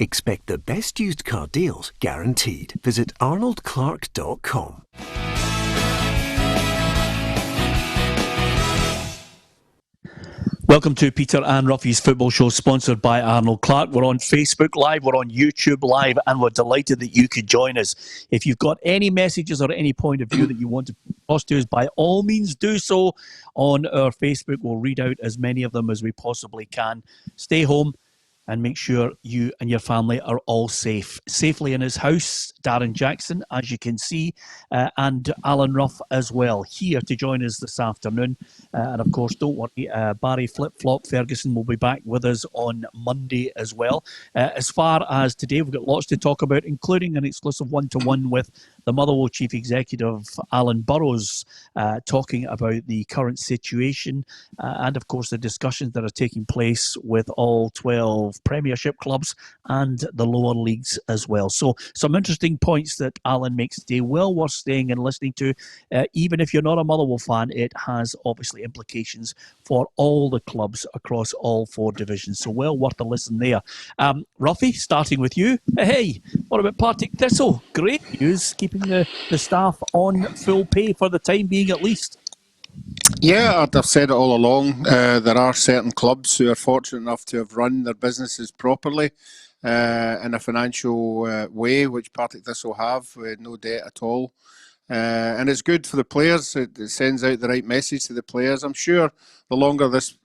Expect the best used car deals guaranteed. Visit arnoldclark.com. Welcome to Peter and Roughie's football show, sponsored by Arnold Clark. We're on Facebook Live, we're on YouTube Live, and we're delighted that you could join us. If you've got any messages or any point of view that you want to post to us, by all means do so on our Facebook. We'll read out as many of them as we possibly can. Stay home and make sure you and your family are all safe. Safely in his house, Darren Jackson, as you can see, and Alan Ruff as well, here to join us this afternoon. And of course, don't worry, Barry Flip-Flop Ferguson will be back with us on Monday as well. As far as today, we've got lots to talk about, including an exclusive one-to-one with the Motherwell Chief Executive, Alan Burrows, talking about the current situation and, of course, the discussions that are taking place with all 12 Premiership clubs and the lower leagues as well. So some interesting points that Alan makes today, well worth staying and listening to. Even if you're not a Motherwell fan, it has obviously implications for all the clubs across all 4 divisions. So well worth a listen there. Roughie, starting with you. Hey, what about Partick Thistle? Great news, keeping the staff on full pay for the time being at least. Yeah, I've said it all along. There are certain clubs who are fortunate enough to have run their businesses properly in a financial way, which Partick Thistle have, with no debt at all. And it's good for the players. It sends out the right message to the players. I'm sure the longer this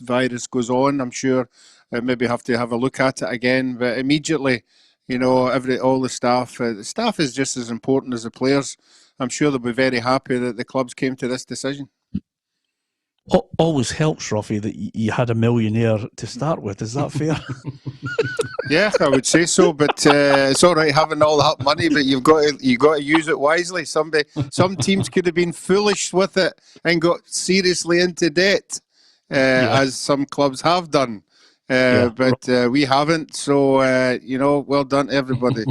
virus goes on, I'm sure maybe have to have a look at it again. But immediately, you know, all the staff is just as important as the players. I'm sure they'll be very happy that the clubs came to this decision. Always helps, Roughie, that you had a millionaire to start with. Is that fair? Yeah, I would say so. But it's all right having all that money, but you've got to use it wisely. Some teams could have been foolish with it and got seriously into debt, as some clubs have done. But we haven't, so well done to everybody.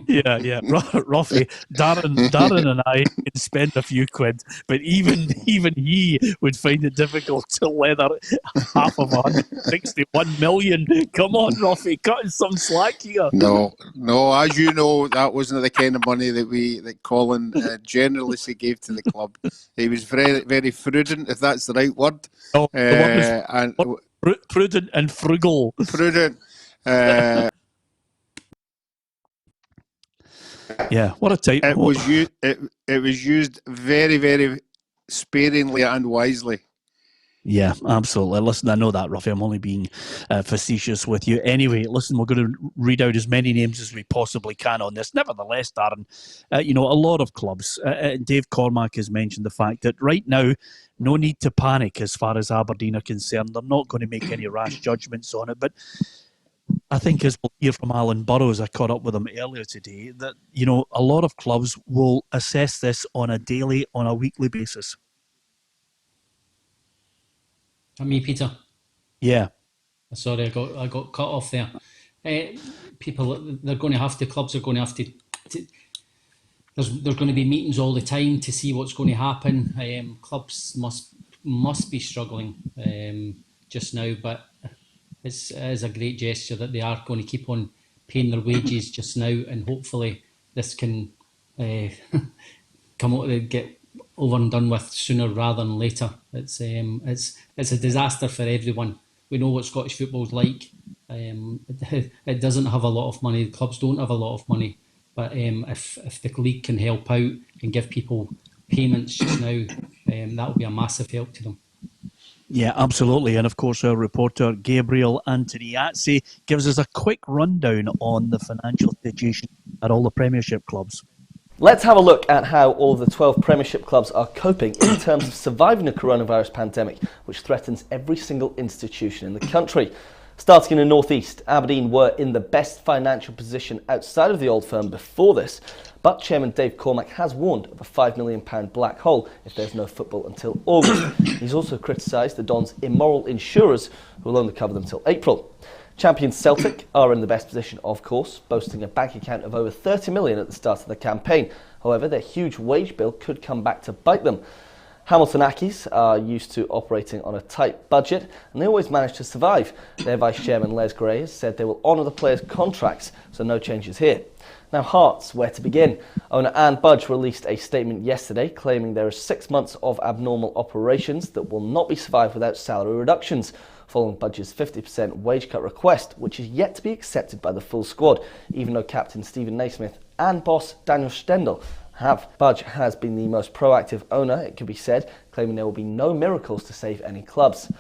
Yeah, Roughie, Darren and I can spend a few quid, but even he would find it difficult to leather half of 161 million. Come on, Roughie, cutting some slack here. No, as you know, that wasn't the kind of money that Colin generously gave to the club. He was very, very prudent, if that's the right word. Oh, prudent and frugal. Prudent. Yeah, what a type. It was used very, very sparingly and wisely. Yeah, absolutely. Listen, I know that, Roughie. I'm only being facetious with you. Anyway, listen, we're going to read out as many names as we possibly can on this. Nevertheless, Darren, a lot of clubs, Dave Cormack has mentioned the fact that right now, no need to panic as far as Aberdeen are concerned. They're not going to make any rash judgments on it. But I think, as we'll hear from Alan Burrows, I caught up with him earlier today, that, a lot of clubs will assess this on a weekly basis. Me, Peter. Yeah. Sorry, I got cut off there. Clubs are going to have to. There's going to be meetings all the time to see what's going to happen. Clubs must be struggling just now, but it is a great gesture that they are going to keep on paying their wages just now, and hopefully this can get over and done with sooner rather than later. It's a disaster for everyone. We know what Scottish football's like. It doesn't have a lot of money. The clubs don't have a lot of money. But if the league can help out and give people payments just now, that will be a massive help to them. Yeah, absolutely. And of course, our reporter Gabriel Antoniazzi gives us a quick rundown on the financial situation at all the Premiership clubs. Let's have a look at how all of the 12 Premiership clubs are coping in terms of surviving the coronavirus pandemic, which threatens every single institution in the country. Starting in the North East, Aberdeen were in the best financial position outside of the Old Firm before this, but Chairman Dave Cormack has warned of a £5 million black hole if there's no football until August. He's also criticised the Dons' immoral insurers, who will only cover them till April. Champions Celtic are in the best position, of course, boasting a bank account of over 30 million at the start of the campaign. However, their huge wage bill could come back to bite them. Hamilton Accies are used to operating on a tight budget, and they always manage to survive. Their Vice Chairman Les Gray has said they will honour the players' contracts, so no changes here. Now Hearts, where to begin? Owner Anne Budge released a statement yesterday claiming there are 6 months of abnormal operations that will not be survived without salary reductions, following Budge's 50% wage cut request, which is yet to be accepted by the full squad, even though captain Stephen Naismith and boss Daniel Stendel have. Budge has been the most proactive owner, it could be said, claiming there will be no miracles to save any clubs.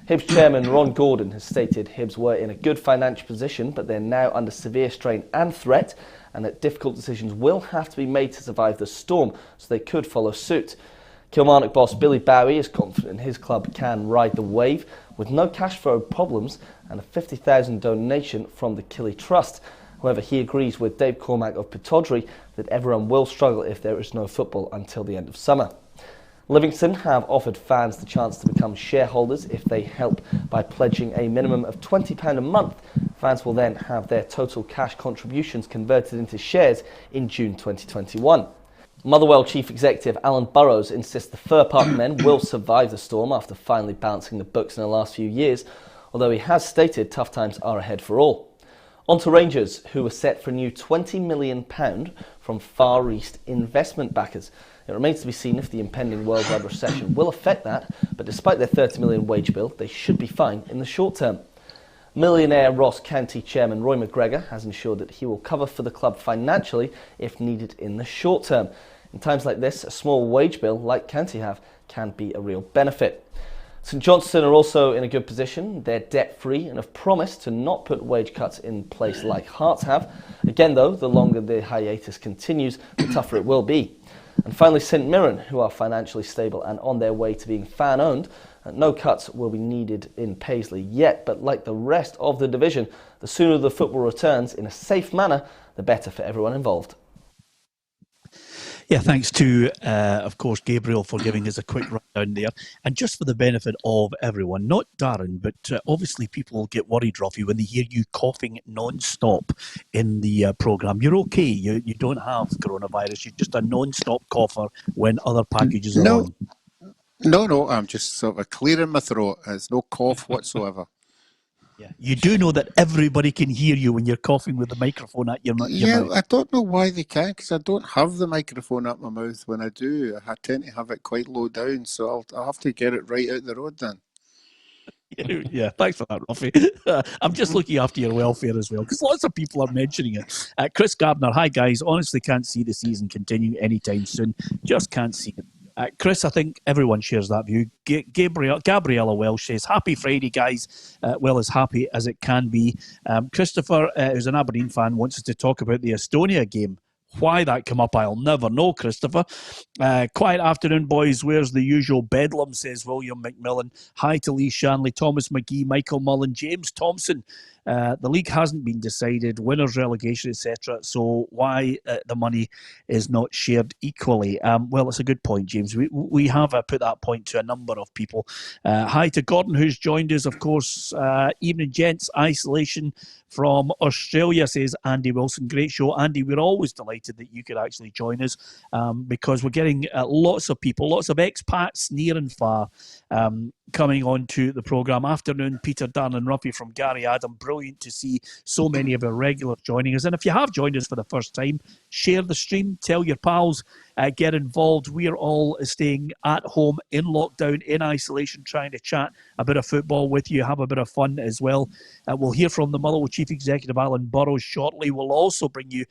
Hibs chairman Ron Gordon has stated Hibs were in a good financial position, but they're now under severe strain and threat, and that difficult decisions will have to be made to survive the storm, so they could follow suit. Kilmarnock boss Billy Bowie is confident his club can ride the wave with no cash flow problems and a £50,000 donation from the Killie Trust. However, he agrees with Dave Cormack of Pittodrie that everyone will struggle if there is no football until the end of summer. Livingston have offered fans the chance to become shareholders if they help by pledging a minimum of £20 a month. Fans will then have their total cash contributions converted into shares in June 2021. Motherwell Chief Executive Alan Burrows insists the Fir Park men will survive the storm after finally balancing the books in the last few years, although he has stated tough times are ahead for all. On to Rangers, who were set for a new £20 million from Far East investment backers. It remains to be seen if the impending worldwide recession will affect that, but despite their £30 million wage bill, they should be fine in the short term. Millionaire Ross County chairman Roy McGregor has ensured that he will cover for the club financially if needed in the short term. In times like this, a small wage bill, like County have, can be a real benefit. St Johnstone are also in a good position. They're debt-free and have promised to not put wage cuts in place like Hearts have. Again, though, the longer the hiatus continues, the tougher it will be. And finally, St Mirren, who are financially stable and on their way to being fan-owned. No cuts will be needed in Paisley yet, but like the rest of the division, the sooner the football returns in a safe manner, the better for everyone involved. Yeah, thanks to, of course, Gabriel for giving us a quick rundown there. And just for the benefit of everyone, not Darren, but obviously people get worried, Roughie, when they hear you coughing non-stop in the programme. You're okay. You don't have coronavirus. You're just a non-stop cougher when other packages are on. No, I'm just sort of clearing my throat. There's no cough whatsoever. Yeah, you do know that everybody can hear you when you're coughing with the microphone at your mouth. I don't know why they can't, because I don't have the microphone at my mouth when I do. I tend to have it quite low down, so I'll have to get it right out the road then. Yeah, thanks for that, Roughie. I'm just looking after your welfare as well, because lots of people are mentioning it. Chris Gardner, hi guys, honestly can't see the season continuing anytime soon. Just can't see it. Chris, I think everyone shares that view. Gabriella Welsh says, happy Friday, guys. Well, as happy as it can be. Christopher, who's an Aberdeen fan, wants us to talk about the Estonia game. Why that come up, I'll never know, Christopher. Quiet afternoon, boys. Where's the usual bedlam, says William McMillan. Hi to Lee Shanley, Thomas McGee, Michael Mullen, James Thompson. The league hasn't been decided, winners, relegation, etc. So why the money is not shared equally? Well, it's a good point, James. We have put that point to a number of people. Hi to Gordon, who's joined us, of course. Evening, gents. Isolation from Australia, says Andy Wilson. Great show. Andy, we're always delighted that you could actually join us because we're getting lots of people, lots of expats near and far coming on to the programme. Afternoon, Peter, Darren and Roughie from Gary Adam. Brilliant to see so many of our regulars joining us. And if you have joined us for the first time, share the stream, tell your pals, get involved. We're all staying at home in lockdown, in isolation, trying to chat a bit of football with you, have a bit of fun as well. We'll hear from the Motherwell Chief Executive Alan Burrows shortly. We'll also bring you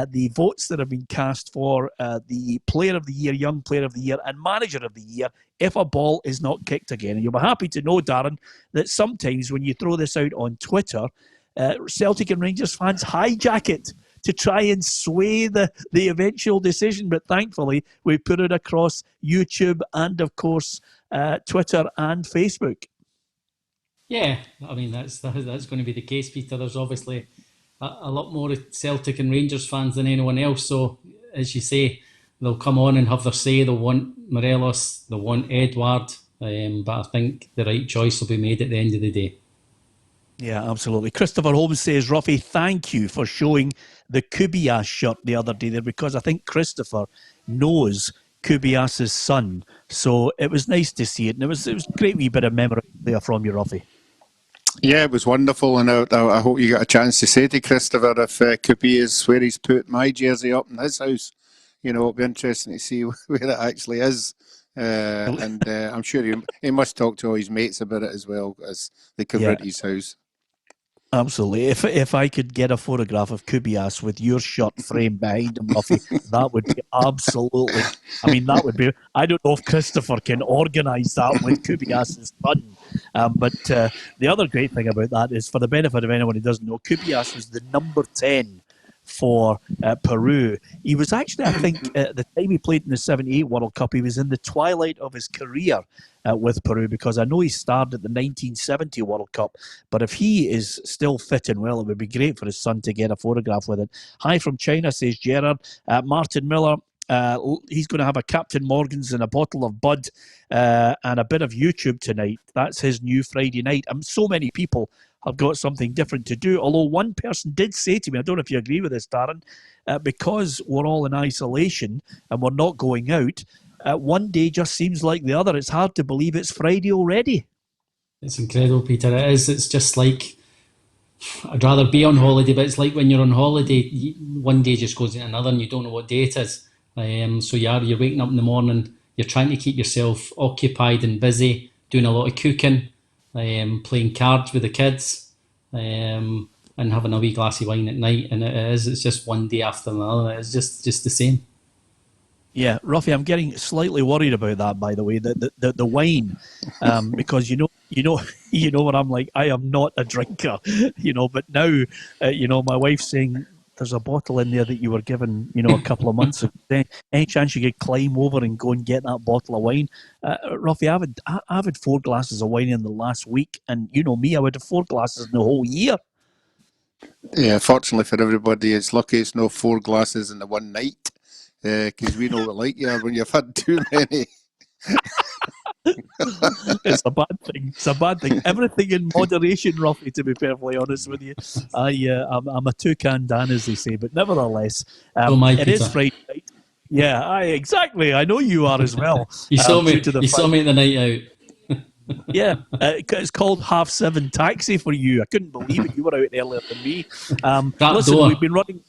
the votes that have been cast for the Player of the Year, Young Player of the Year and Manager of the Year if a ball is not kicked again. And you'll be happy to know, Darren, that sometimes when you throw this out on Twitter, Celtic and Rangers fans hijack it to try and sway the eventual decision. But thankfully, we put it across YouTube and, of course, Twitter and Facebook. Yeah, I mean, that's going to be the case, Peter. There's obviously a lot more Celtic and Rangers fans than anyone else. So, as you say, they'll come on and have their say. They'll want Morelos, they'll want Edouard. But I think the right choice will be made at the end of the day. Yeah, absolutely. Christopher Holmes says, Roughie, thank you for showing the Kubias shirt the other day there, because I think Christopher knows Kubias's son. So it was nice to see it, and it was a great wee bit of memory there from you, Roughie. Yeah, it was wonderful, and I hope you got a chance to say to Christopher if Kubi is where he's put my jersey up in his house. It'll be interesting to see where it actually is. And I'm sure he must talk to all his mates about it as well as they cover at his house. Absolutely. If I could get a photograph of Kubias with your shirt framed behind him, Roughie, that would be absolutely. I mean, that would be. I don't know if Christopher can organise that with Kubias's son. But the other great thing about that is, for the benefit of anyone who doesn't know, Kubias was the number 10 for Peru. He was actually, I think, at the time he played in the 78 World Cup, he was in the twilight of his career with Peru, because I know he starred at the 1970 World Cup. But if he is still fit and well, it would be great for his son to get a photograph with it. Hi from China, says Gerard. Martin Miller, he's going to have a Captain Morgan's and a bottle of Bud and a bit of YouTube tonight. That's his new Friday night. So many people have got something different to do. Although one person did say to me, I don't know if you agree with this, Darren, because we're all in isolation and we're not going out, one day just seems like the other. It's hard to believe it's Friday already. It's incredible, Peter. It is. It's just like, I'd rather be on holiday, but it's like when you're on holiday, one day just goes into another and you don't know what day it is. So you're waking up in the morning, you're trying to keep yourself occupied and busy, doing a lot of cooking, playing cards with the kids, and having a wee glass of wine at night. And it's just one day after another. It's just the same. Yeah, Roughie, I'm getting slightly worried about that, by the way, the wine, because you know what I'm like. I am not a drinker, but now, my wife's saying there's a bottle in there that you were given, a couple of months ago. Any chance you could climb over and go and get that bottle of wine? Roughie, I've had 4 glasses of wine in the last week, and you know me, I would have 4 glasses in the whole year. Yeah, fortunately for everybody, it's lucky it's no 4 glasses in the one night. Because we know what like you are when you've had too many. It's a bad thing. It's a bad thing. Everything in moderation, Roughie, to be perfectly honest with you. I'm a toucan Dan, as they say, but nevertheless, it is Friday night. Yeah, exactly. I know you are as well. You saw me. You saw me at the night out. Yeah, it's called 7:30 taxi for you. I couldn't believe it. You were out earlier than me. Listen, we've been running.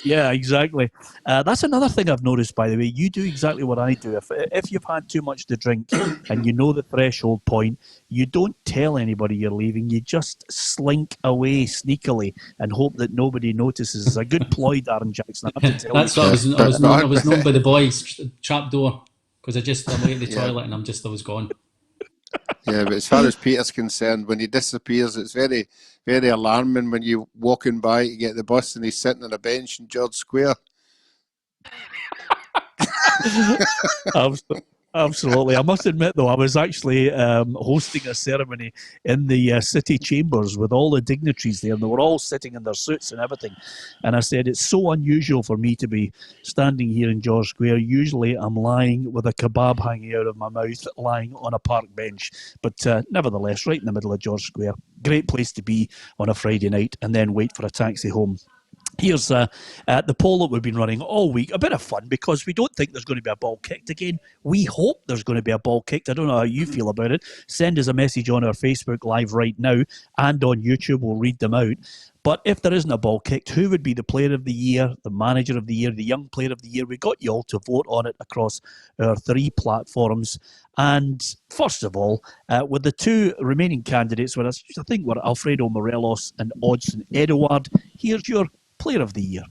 Yeah, exactly. That's another thing I've noticed, by the way. You do exactly what I do. If you've had too much to drink and you know the threshold point, you don't tell anybody you're leaving. You just slink away sneakily and hope that nobody notices. It's a good ploy, Darren Jackson. I have to tell That's you. what I was known by the boys, trap door, because I'm away at the toilet and I was gone. Yeah, but as far as Peter's concerned, when he disappears, it's very, very alarming when you're walking by to get the bus and he's sitting on a bench in George Square. Absolutely. I must admit, though, I was actually hosting a ceremony in the city chambers with all the dignitaries there, and they were all sitting in their suits and everything. And I said, it's so unusual for me to be standing here in George Square. Usually I'm lying with a kebab hanging out of my mouth, lying on a park bench. But nevertheless, right in the middle of George Square. Great place to be on a Friday night, and then wait for a taxi home. Here's the poll that we've been running all week. A bit of fun, because we don't think there's going to be a ball kicked again. We hope there's going to be a ball kicked. I don't know how you feel about it. Send us a message on our Facebook Live right now and on YouTube. We'll read them out. But if there isn't a ball kicked, who would be the player of the year, the manager of the year, the young player of the year? We got you all to vote on it across our 3 platforms. And first of all, with the 2 remaining candidates, I think were Alfredo Morelos and Odson Edouard, here's your Player of the Year.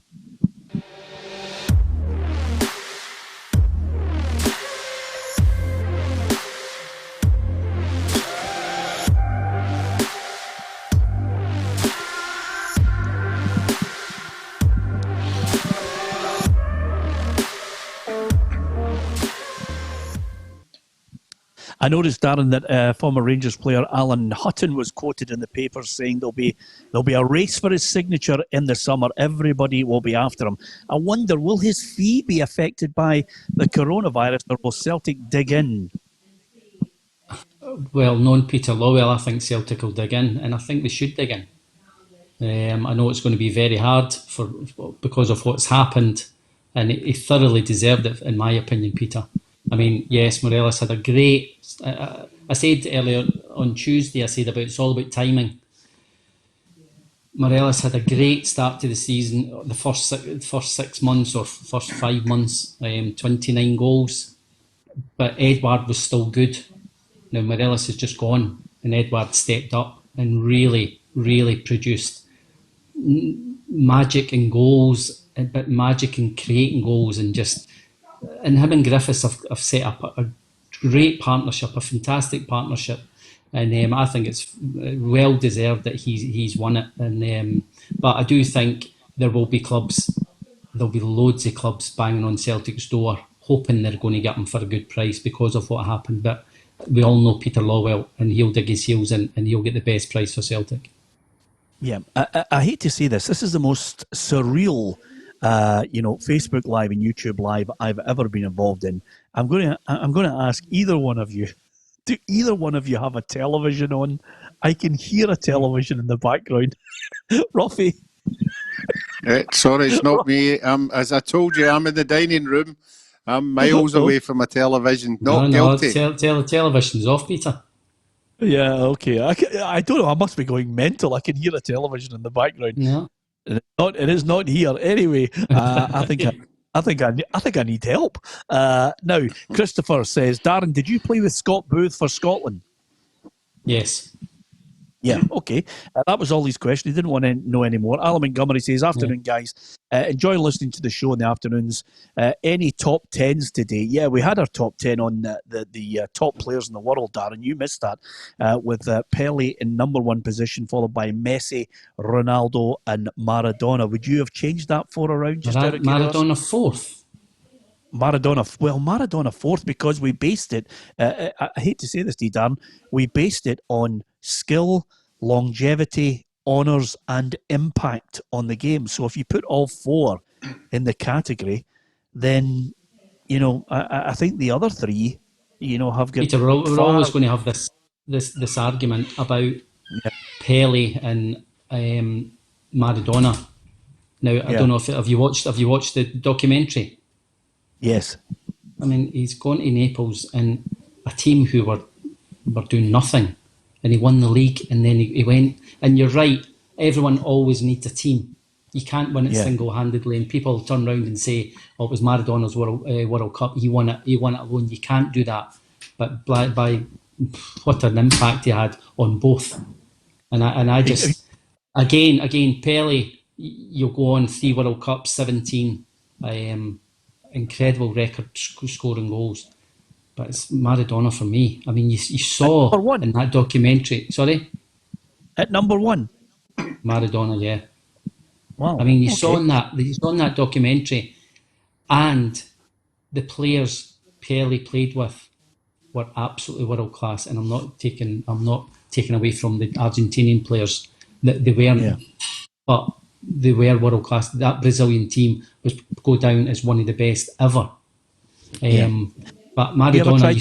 I noticed, Darren, that former Rangers player Alan Hutton was quoted in the papers saying there'll be a race for his signature in the summer. Everybody will be after him. I wonder, will his fee be affected by the coronavirus, or will Celtic dig in? Well, knowing Peter Lawwell, I think Celtic will dig in, and I think they should dig in. I know it's going to be very hard because of what's happened, and he thoroughly deserved it, in my opinion, Peter. I mean, yes, Morelos had a great. I said earlier on Tuesday, I said about it's all about timing. Morelos had a great start to the season. The first 6 months or first 5 months, 29 goals. But Edward was still good. Now Morelos has just gone, and Edward stepped up and really, really produced magic in goals, but magic in creating goals, and him and Griffiths have set up a great partnership, a fantastic partnership, and I think it's well deserved that he's won it. And but I do think there'll be loads of clubs banging on Celtic's door, hoping they're going to get him for a good price because of what happened. But we all know Peter Lawwell, and he'll dig his heels in, and he'll get the best price for Celtic. Yeah, I hate to say this. This is the most surreal, Facebook Live and YouTube Live I've ever been involved in. I'm going to ask either one of you. Do either one of you have a television on? I can hear a television in the background. Roughie. Sorry, it's not me. As I told you, I'm in the dining room. I'm miles away from a television. Not guilty. Television's off, Peter. Yeah, okay. I don't know. I must be going mental. I can hear a television in the background. No, It is not here. Anyway, I think I need help. Now, Christopher says, Darren, did you play with Scott Booth for Scotland? Yes. Yeah, okay. That was all his questions. He didn't want to know any more. Alan Montgomery says, afternoon, guys. Enjoy listening to the show in the afternoons. Any top 10s today? Yeah, we had our top 10 on the top players in the world, Darren. You missed that. With Pele in number one position, followed by Messi, Ronaldo and Maradona. Would you have changed that four around? Maradona fourth. Maradona fourth because we based it, I hate to say this to you, Darren, we based it on skill, longevity, honours and impact on the game. So if you put all four in the category, then, I think the other three, have got... Peter, we're always going to have this argument about Pele and Maradona. Now, I don't know if have you watched the documentary? Yes. I mean, he's gone to Naples and a team who were doing nothing, and he won the league, and then he went. And you're right, everyone always needs a team. You can't win it single-handedly, and people turn around and say, "Oh, it was Maradona's World Cup. He won it. He won it alone." You can't do that. But by what an impact he had on both, and I just again Pele, you'll go on 3 World Cups, 17. Incredible record scoring goals, but it's Maradona for me. I mean, you saw in that documentary. Sorry, at number one, Maradona. Yeah, wow. I mean, you saw in that documentary, and the players Pele played with were absolutely world class. And I'm not taking away from the Argentinian players that they weren't, but they were world class. That Brazilian team was go down as one of the best ever. But Maradona, you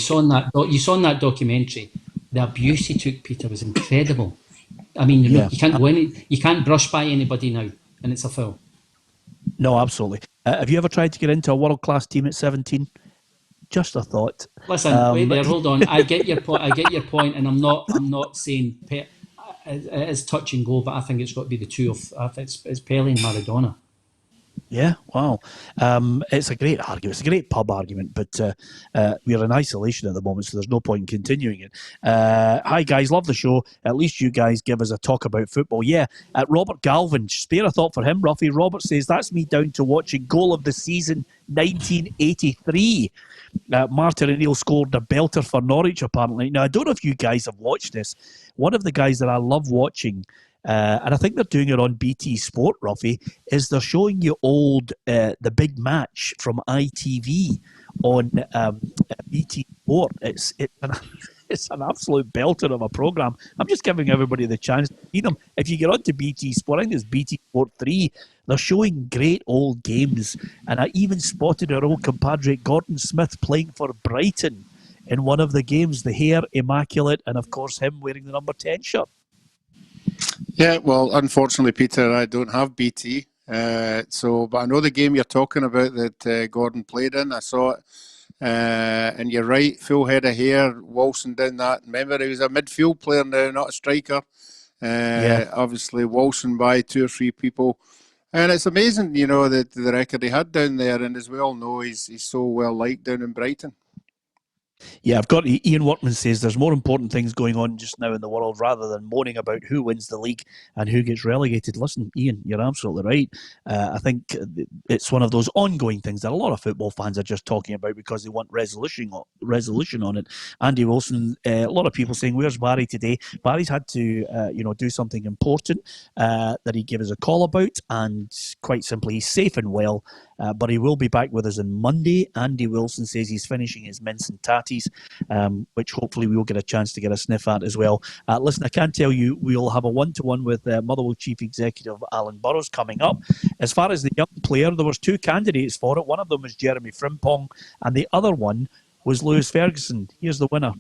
saw in that documentary, the abuse he took, Peter, was incredible. I mean, you can't go you can't brush by anybody now, and it's a foul. No, absolutely. Have you ever tried to get into a world class team at 17? Just a thought. Listen, wait there, hold on. I get your point, and I'm not saying it is touch and go, but I think it's got to be the two of it's Pele and Maradona. Yeah, wow. It's a great argument. It's a great pub argument, but we're in isolation at the moment, so there's no point in continuing it. Hi, guys. Love the show. At least you guys give us a talk about football. Yeah, Robert Galvin. Spare a thought for him, Roughie. Robert says, that's me down to watching goal of the season 1983. Martin O'Neill scored a belter for Norwich, apparently. Now, I don't know if you guys have watched this. One of the guys that I love watching, and I think they're doing it on BT Sport, Roughie, is they're showing you old The Big Match from ITV on BT Sport. It's an absolute belter of a programme. I'm just giving everybody the chance to see them. If you get onto BT Sport, I think it's BT Sport 3, they're showing great old games. And I even spotted our old compadre Gordon Smith playing for Brighton in one of the games, the hair immaculate, and of course him wearing the number 10 shirt. Yeah, well, unfortunately, Peter, I don't have BT. But I know the game you're talking about that Gordon played in. I saw it And you're right, full head of hair, Wilson down that. Remember, he was a midfield player now, not a striker. Obviously, Wilson by 2 or 3 people. And it's amazing, you know, the record he had down there. And as we all know, he's so well liked down in Brighton. Yeah, I've got Ian Workman says there's more important things going on just now in the world rather than moaning about who wins the league and who gets relegated. Listen, Ian, you're absolutely right. I think it's one of those ongoing things that a lot of football fans are just talking about because they want resolution on it. Andy Wilson, a lot of people saying, where's Barry today? Barry's had to do something important that he gave us a call about, and quite simply, he's safe and well. But he will be back with us on Monday. Andy Wilson says he's finishing his mince and tatties, which hopefully we will get a chance to get a sniff at as well. Listen, I can tell you we'll have a one-to-one with Motherwell Chief Executive Alan Burrows coming up. As far as the young player, there was 2 candidates for it. One of them was Jeremy Frimpong, and the other one was Lewis Ferguson. Here's the winner.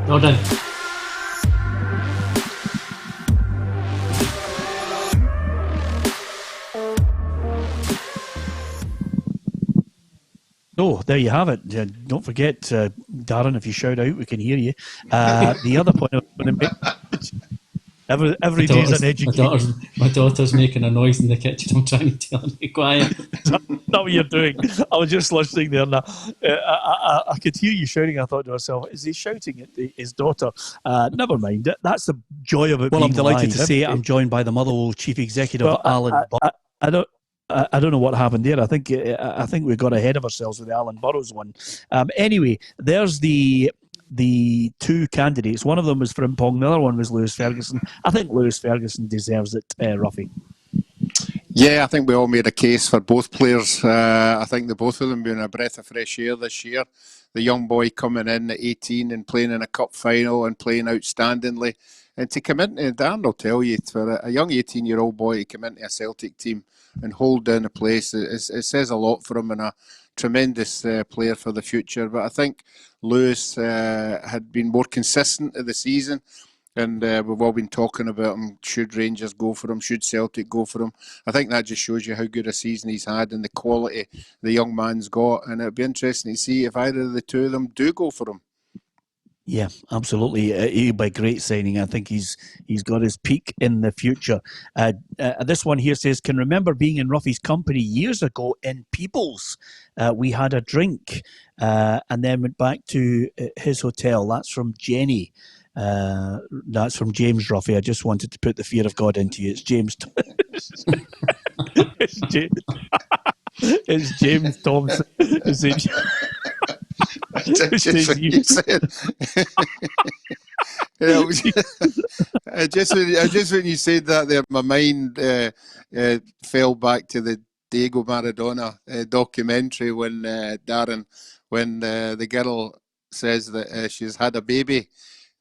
Well done. So there you have it. Don't forget, Darren, if you shout out, we can hear you. The other point I was going to make, every day is an education. My daughter's making a noise in the kitchen. I'm trying to tell her to be quiet. That's not what you're doing. I was just listening there. Now, I could hear you shouting. I thought to myself, is he shouting at his daughter? Never mind. That's the joy of it. Well, I'm delighted to say I'm joined by the Motherwell Chief Executive, Alan Burrows. I don't know what happened there. I think we got ahead of ourselves with the Alan Burrows one. Anyway, there's the 2 candidates. One of them was Frimpong, the other one was Lewis Ferguson. I think Lewis Ferguson deserves it, Roughie. Yeah, I think we all made a case for both players. I think the both of them been a breath of fresh air this year. The young boy coming in at 18 and playing in a cup final and playing outstandingly. And to come into, Darren will tell you, for a young 18-year-old boy to come into a Celtic team and hold down a place, it says a lot for him, and a tremendous player for the future. But I think Lewis had been more consistent of the season, and we've all been talking about him. Should Rangers go for him? Should Celtic go for him? I think that just shows you how good a season he's had and the quality the young man's got. And it'll be interesting to see if either of the 2 of them do go for him. Yeah, absolutely. He'll be a great signing. I think he's got his peak in the future. This one here says, can remember being in Roughie's company years ago in Peebles. We had a drink and then went back to his hotel. That's from Jenny. That's from James Roughie. I just wanted to put the fear of God into you. It's James. It's James Thompson. Just when you said that there, my mind fell back to the Diego Maradona documentary when the girl says that she's had a baby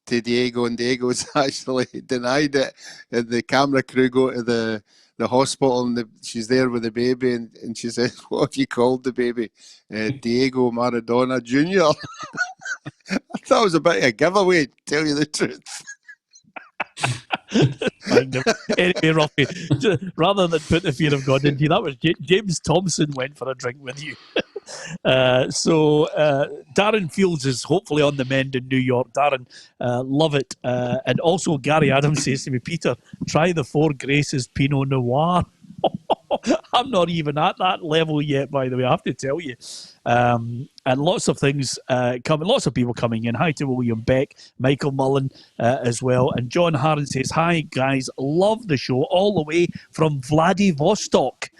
to Diego, and Diego's actually denied it, and the camera crew go to the hospital, and she's there with the baby, and she says, what have you called the baby? Diego Maradona Jr. I thought it was a bit of a giveaway, to tell you the truth. Anyway, Roughie, rather than put the fear of God into you, that was James Thompson went for a drink with you. So Darren Fields is hopefully on the mend in New York. Darren, love it. And also Gary Adams says to me, Peter, try the Four Graces Pinot Noir. I'm not even at that level yet, by the way, I have to tell you. And lots of things coming, lots of people coming in. Hi to William Beck, Michael Mullen as well. And John Harron says, hi guys, love the show all the way from Vladivostok.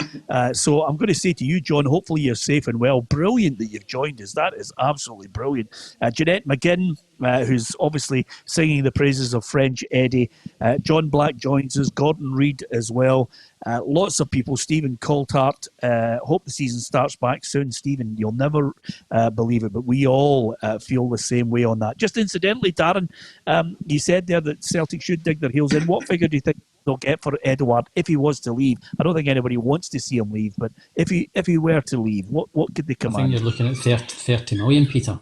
So I'm going to say to you, John, hopefully you're safe and well. Brilliant that you've joined us. That is absolutely brilliant. Jeanette McGinn, who's obviously singing the praises of French Eddie. John Black joins us. Gordon Reid as well. Lots of people. Stephen Coulthart. Hope the season starts back soon. Stephen, you'll never believe it, but we all feel the same way on that. Just incidentally, Darren, you said there that Celtic should dig their heels in. What figure do you think they'll get for Edouard if he was to leave? I don't think anybody wants to see him leave, but if he were to leave, what could they command? I think you're looking at 30 million, Peter.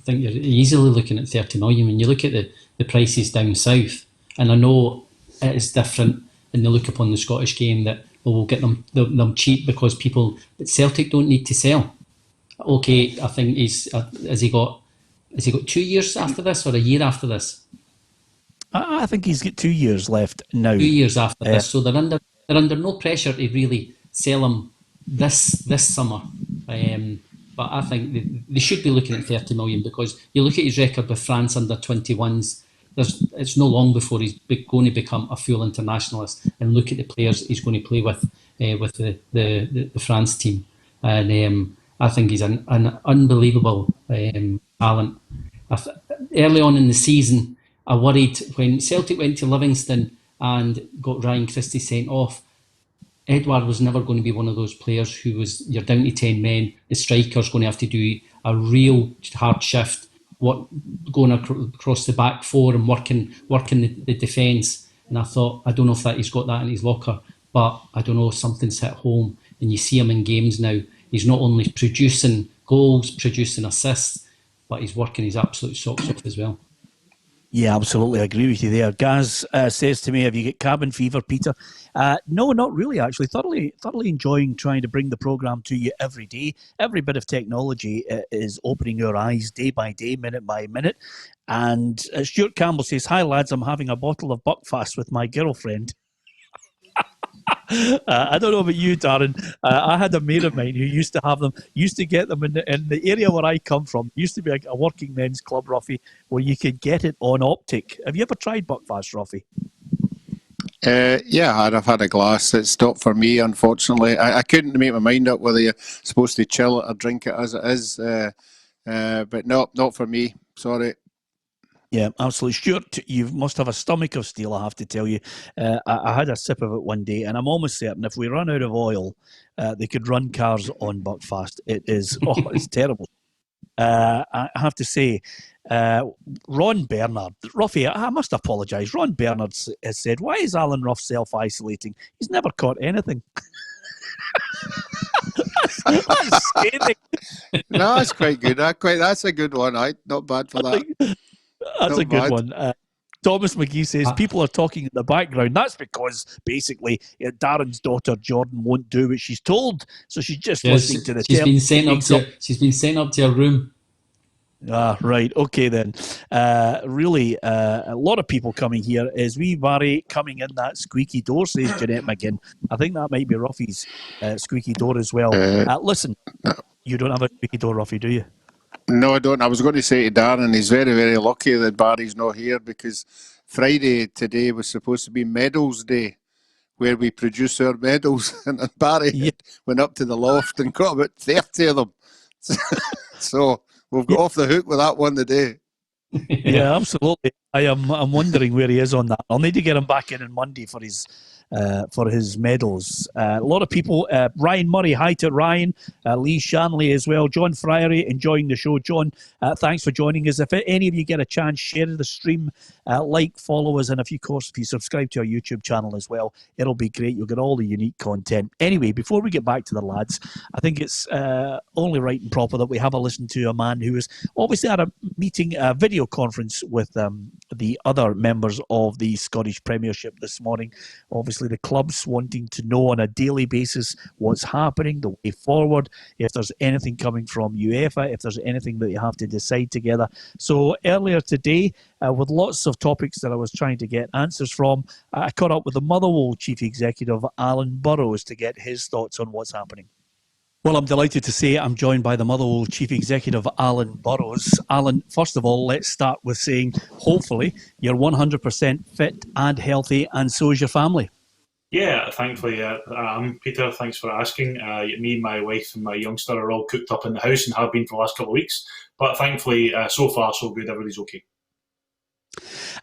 I think you're easily looking at 30 million. When you look at the prices down south, and I know it is different, and they look upon the Scottish game that we'll get them cheap because but Celtic don't need to sell. Okay, I think has he got 2 years after this or a year after this? I think he's got 2 years left now. 2 years after this, so they're under no pressure to really sell him this summer. But I think they should be looking at 30 million, because you look at his record with France under 21s. It's no long before he's going to become a full internationalist, and look at the players he's going to play with the France team. And I think he's an unbelievable talent. Early on in the season, I worried when Celtic went to Livingston and got Ryan Christie sent off. Edouard was never going to be one of those players who was, you're down to 10 men, the striker's going to have to do a real hard shift, going across the back four and working the defence. And I thought, I don't know if he's got that in his locker, but I don't know, something's hit home. And you see him in games now, he's not only producing goals, producing assists, but he's working his absolute socks off as well. Yeah, absolutely. I agree with you there. Gaz says to me, have you got cabin fever, Peter? No, not really, actually. Thoroughly enjoying trying to bring the programme to you every day. Every bit of technology is opening your eyes day by day, minute by minute. And Stuart Campbell says, hi, lads, I'm having a bottle of Buckfast with my girlfriend. I don't know about you, Darren. I had a mate of mine who used to get them in the area where I come from. Used to be a working men's club, Roughie, where you could get it on Optic. Have you ever tried Buckfast, Roughie? Yeah, I've had a glass. It stopped for me, unfortunately. I couldn't make my mind up whether you're supposed to chill it or drink it as it is. But no, not for me. Sorry. Yeah, absolutely. Stuart, you must have a stomach of steel, I have to tell you. I had a sip of it one day, and I'm almost certain if we run out of oil, they could run cars on Buckfast. It's terrible. I have to say, Ron Bernard, Roughie, I must apologise. Ron Bernard has said, why is Alan Rough self-isolating? He's never caught anything. That's scathing. No, that's quite good. That's a good one. Not bad for that. That's a good one. Thomas McGee says people are talking in the background. That's because basically Darren's daughter Jordan won't do what she's told, so she's just listening to the. She's been sent up to her room. Ah, right. Okay then. Really, a lot of people coming here. Is wee Barry coming in that squeaky door? Says Jeanette McGinn. I think that might be Ruffy's squeaky door as well. Listen, you don't have a squeaky door, Ruffy, do you? No, I don't. I was going to say to Darren, he's very, very lucky that Barry's not here, because Friday today was supposed to be Medals Day, where we produce our medals, and Barry went up to the loft and got about 30 of them. So we've got off the hook with that one today. Yeah, absolutely. I'm wondering where he is on that. I'll need to get him back in on Monday for his medals. A lot of people. Ryan Murray, hi to Ryan. Lee Shanley as well. John Friery, enjoying the show. John, thanks for joining us. If any of you get a chance, share the stream, follow us, and if you subscribe to our YouTube channel as well, it'll be great. You'll get all the unique content. Anyway, before we get back to the lads, I think it's only right and proper that we have a listen to a man who was obviously at a meeting, a video conference with the other members of the Scottish Premiership this morning. Obviously, the clubs wanting to know on a daily basis what's happening, the way forward, if there's anything coming from UEFA, if there's anything that you have to decide together. So earlier today, with lots of topics that I was trying to get answers from, I caught up with the Motherwell Chief Executive, Alan Burrows, to get his thoughts on what's happening. Well, I'm delighted to say I'm joined by the Motherwell Chief Executive, Alan Burrows. Alan, first of all, let's start with saying, hopefully, you're 100% fit and healthy, and so is your family. Yeah, thankfully, Peter, thanks for asking. Me, my wife and my youngster are all cooked up in the house and have been for the last couple of weeks. But thankfully, so far, so good. Everybody's okay.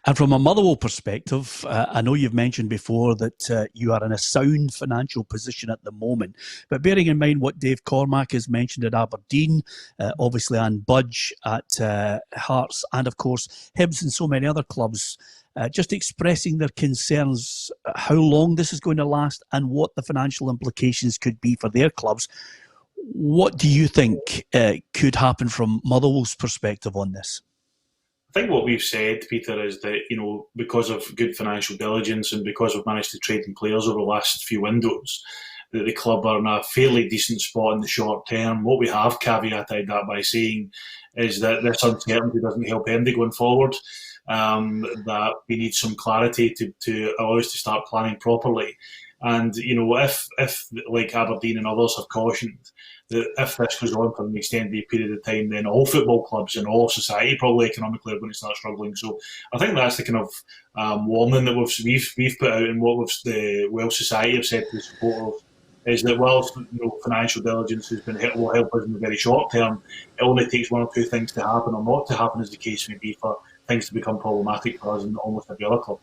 And from a Motherwell perspective, I know you've mentioned before that you are in a sound financial position at the moment. But bearing in mind what Dave Cormack has mentioned at Aberdeen, obviously Anne Budge at Hearts, and of course Hibs and so many other clubs, just expressing their concerns how long this is going to last and what the financial implications could be for their clubs. What do you think could happen from Motherwell's perspective on this? I think what we've said, Peter, is that, because of good financial diligence and because we've managed to trade in players over the last few windows, that the club are in a fairly decent spot in the short term. What we have caveated that by saying is that this uncertainty doesn't help anybody going forward, that we need some clarity to allow us to start planning properly. And, if like Aberdeen and others have cautioned, that if this goes on for an extended period of time, then all football clubs and all society probably economically are going to start struggling. So I think that's the kind of warning that we've put out, and what the Welsh Society have said to the supporters is that whilst financial diligence will help us in the very short term, it only takes one or two things to happen or not to happen, as the case may be, for things to become problematic for us and almost every other club.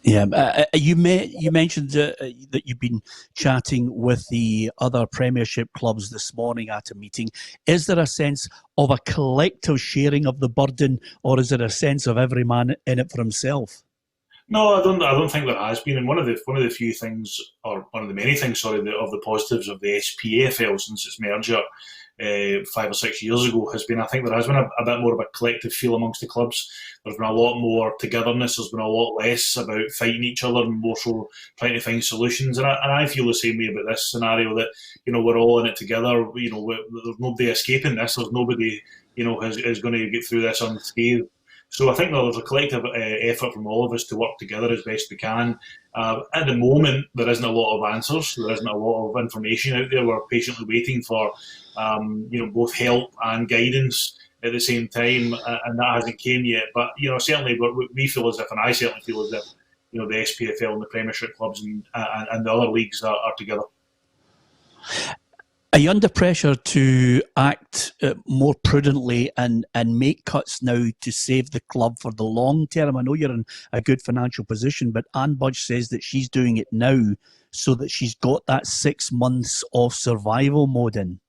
Yeah, you mentioned that you've been chatting with the other Premiership clubs this morning at a meeting. Is there a sense of a collective sharing of the burden, or is it a sense of every man in it for himself? No, I don't think there has been. And one of the few things, or one of the many things, of the positives of the SPAFL since its merger 5 or 6 years ago has been, I think there has been a bit more of a collective feel amongst the clubs. There's been a lot more togetherness. There's been a lot less about fighting each other and more so trying to find solutions. And I feel the same way about this scenario, that we're all in it together. There's nobody escaping this. There's nobody is going to get through this unscathed. So I think there's a collective effort from all of us to work together as best we can. At the moment, there isn't a lot of answers. There isn't a lot of information out there. We're patiently waiting for both help and guidance at the same time, and that hasn't came yet. But certainly we feel as if, and I certainly feel as if, the SPFL and the Premiership clubs and the other leagues are together. Are you under pressure to act more prudently and make cuts now to save the club for the long term? I know you're in a good financial position, but Anne Budge says that she's doing it now so that she's got that 6 months of survival mode in.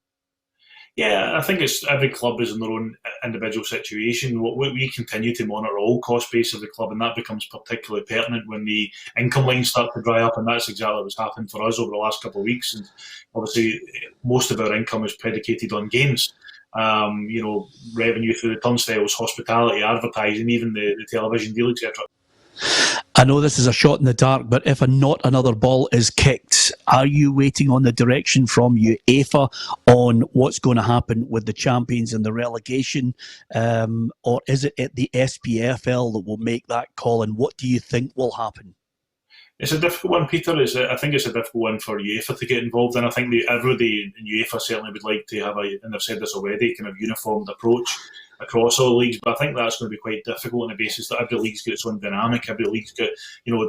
Yeah, I think it's every club is in their own individual situation. We continue to monitor all cost base of the club, and that becomes particularly pertinent when the income lines start to dry up, and that's exactly what's happened for us over the last couple of weeks. And obviously, most of our income is predicated on games. Revenue through the turnstiles, hospitality, advertising, even the television deal, etc. I know this is a shot in the dark, but if not another ball is kicked, are you waiting on the direction from UEFA on what's going to happen with the champions and the relegation? Or is it at the SPFL that will make that call? And what do you think will happen? It's a difficult one, Peter. I think it's a difficult one for UEFA to get involved in. I think everybody in UEFA certainly would like to have and I've said this already, kind of uniformed approach across all leagues, but I think that's going to be quite difficult on the basis that every league's got its own dynamic. Every league's got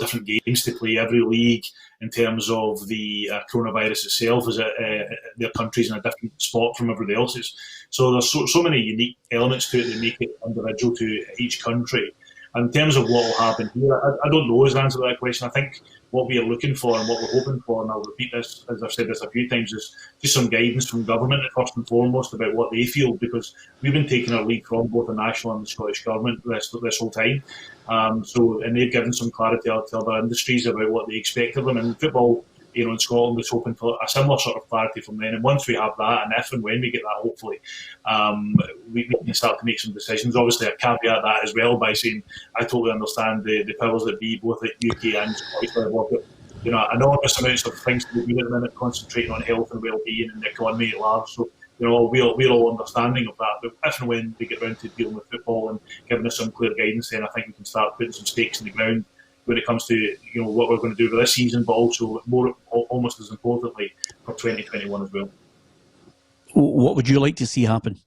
different games to play. Every league, in terms of the coronavirus itself, is their country's in a different spot from everybody else's. So there's so many unique elements to it that make it individual to each country. And in terms of what will happen here, I don't know is the answer to that question. I think what we are looking for and what we're hoping for, and I'll repeat this as I've said this a few times, is just some guidance from government first and foremost about what they feel, because we've been taking our lead from both the national and the Scottish government this whole time. And they've given some clarity to other industries about what they expect of them. And football, in Scotland, is hoping for a similar sort of clarity from them. And once we have that, and if and when we get that, hopefully, we can start to make some decisions. Obviously, I caveat that as well by saying I totally understand the powers that be, both at UK and Scottish level. But, enormous amounts of things to do at the minute, concentrating on health and well-being and the economy at large. So, we're all understanding of that. But if and when we get round to dealing with football and giving us some clear guidance, then I think we can start putting some stakes in the ground when it comes to what we're going to do for this season, but also almost as importantly for 2021 as well. What would you like to see happen?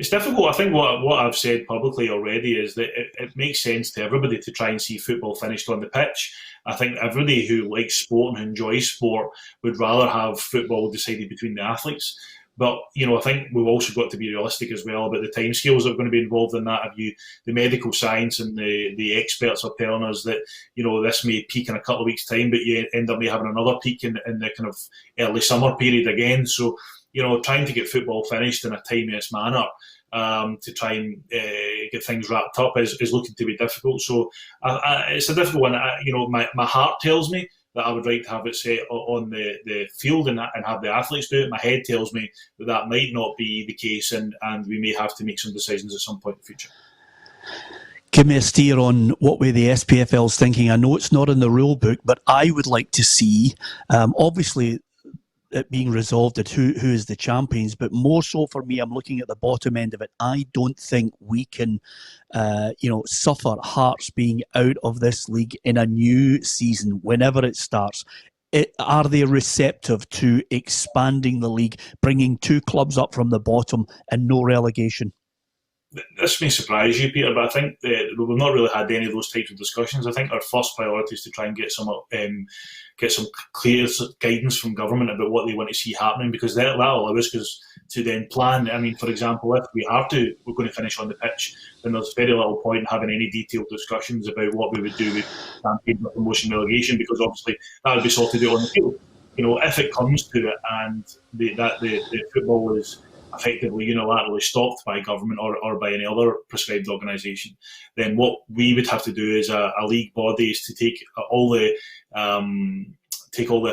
It's difficult. I think what I've said publicly already is that it makes sense to everybody to try and see football finished on the pitch. I think everybody who likes sport and who enjoys sport would rather have football decided between the athletes. But, I think we've also got to be realistic as well about the timescales that are going to be involved in that. The medical science and the experts are telling us that, this may peak in a couple of weeks' time, but you end up having another peak in the kind of early summer period again. So, trying to get football finished in a timeous manner to try and get things wrapped up is looking to be difficult. So it's a difficult one. My heart tells me that I would like to have it set on the field and have the athletes do it. My head tells me that might not be the case, and we may have to make some decisions at some point in the future. Give me a steer on what way the SPFL's thinking. I know it's not in the rule book, but I would like to see, obviously, it being resolved at who is the champions, but more so for me, I'm looking at the bottom end of it. I don't think we can, suffer Hearts being out of this league in a new season whenever it starts. Are they receptive to expanding the league, bringing 2 clubs up from the bottom and no relegation? This may surprise you, Peter, but I think we've not really had any of those types of discussions. I think our first priority is to try and get some clear guidance from government about what they want to see happening, because that'll allow us to then plan. I mean, for example, if we're going to finish on the pitch, then there's very little point in having any detailed discussions about what we would do with campaign promotion relegation, because obviously that would be sorted out on the field. If it comes to it and the football is effectively unilaterally stopped by government or by any other prescribed organisation, then what we would have to do as a league body is to take all the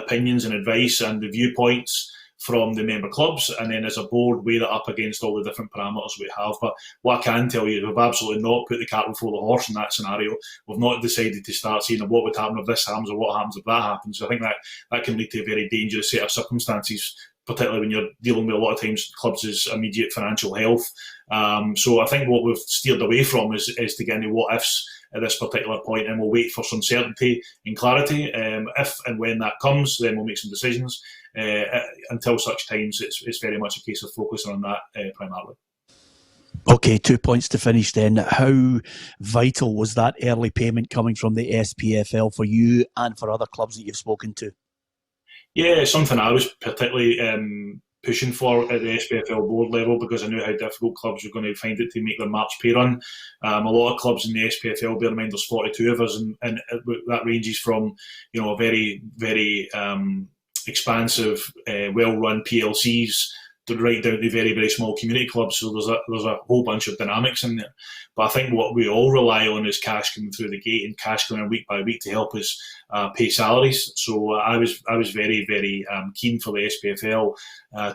opinions and advice and the viewpoints from the member clubs, and then as a board weigh that up against all the different parameters we have. But what I can tell you is we've absolutely not put the cart before the horse in that scenario. We've not decided to start saying what would happen if this happens or what happens if that happens. So I think that can lead to a very dangerous set of circumstances, particularly when you're dealing with a lot of times clubs' immediate financial health. So I think what we've steered away from is to get into what ifs at this particular point, and we'll wait for some certainty and clarity. If and when that comes, then we'll make some decisions. Until such times, it's very much a case of focusing on that primarily. Okay, 2 points to finish then. How vital was that early payment coming from the SPFL for you and for other clubs that you've spoken to? Yeah, it's something I was particularly pushing for at the SPFL board level, because I knew how difficult clubs were going to find it to make their March pay run. A lot of clubs in the SPFL, bear in mind there's 42 of us, and that ranges from a very, very expansive, well-run PLCs to right down to very, very small community clubs. So there's a whole bunch of dynamics in there. But I think what we all rely on is cash coming through the gate and cash coming in week by week to help us pay salaries. So I was very, very keen for the SPFL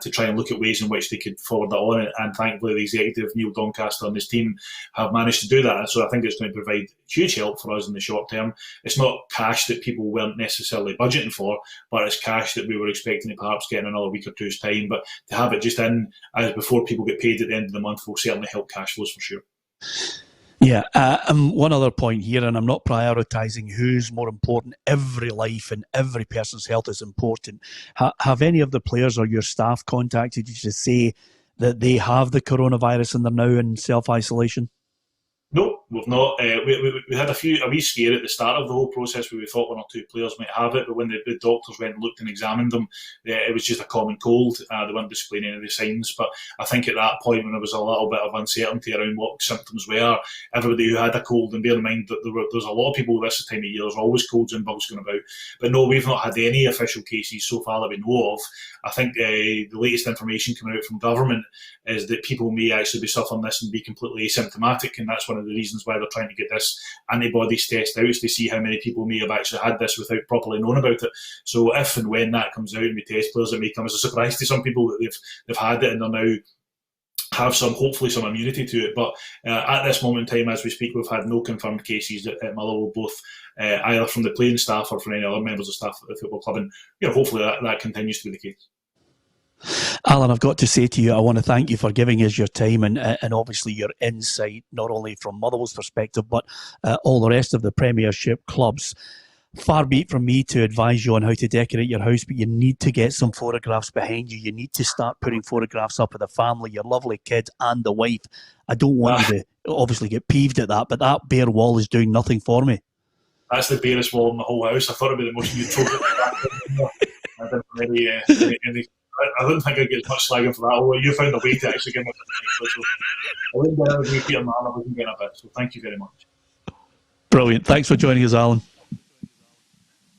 to try and look at ways in which they could forward that on. And thankfully, the executive, Neil Doncaster, and his team have managed to do that. And so I think it's going to provide huge help for us in the short term. It's not cash that people weren't necessarily budgeting for, but it's cash that we were expecting to perhaps get in another week or two's time. But to have it just in before people get paid at the end of the month will certainly help cash flows for sure. Yeah, one other point here, and I'm not prioritising who's more important. Every life and every person's health is important. Have any of the players or your staff contacted you to say that they have the coronavirus and they're now in self-isolation? No, we've not. We had a wee scare at the start of the whole process where we thought 1 or 2 players might have it, but when the doctors went and looked and examined them, it was just a common cold. They weren't displaying any of the signs. But I think at that point, when there was a little bit of uncertainty around what symptoms were, everybody who had a cold, and bear in mind that there's a lot of people this time of year, there's always colds and bugs going about. But no, we've not had any official cases so far that we know of. I think the latest information coming out from government is that people may actually be suffering this and be completely asymptomatic, and that's one of the reasons why they're trying to get this antibodies test out, is to see how many people may have actually had this without properly knowing about it. So if and when that comes out and we test players, it may come as a surprise to some people that they've had it and they're now have hopefully some immunity to it. But at this moment in time, as we speak, we've had no confirmed cases at Motherwell, both either from the playing staff or from any other members of staff at the football club, and hopefully that continues to be the case. Alan, I've got to say to you, I want to thank you for giving us your time and obviously your insight, not only from Motherwell's perspective, but all the rest of the Premiership clubs. Far be it from me to advise you on how to decorate your house, but you need to get some photographs behind you. You need to start putting photographs up of the family, your lovely kids and the wife. I don't want you to obviously get peeved at that, but that bare wall is doing nothing for me. That's the barest wall in the whole house. I thought it'd be the most neutral. I don't think I'd get much slagging for that. Although you found a way to actually get my so I wouldn't get out of Peter Man, I wasn't getting a bit. So thank you very much. Brilliant. Thanks for joining us, Alan.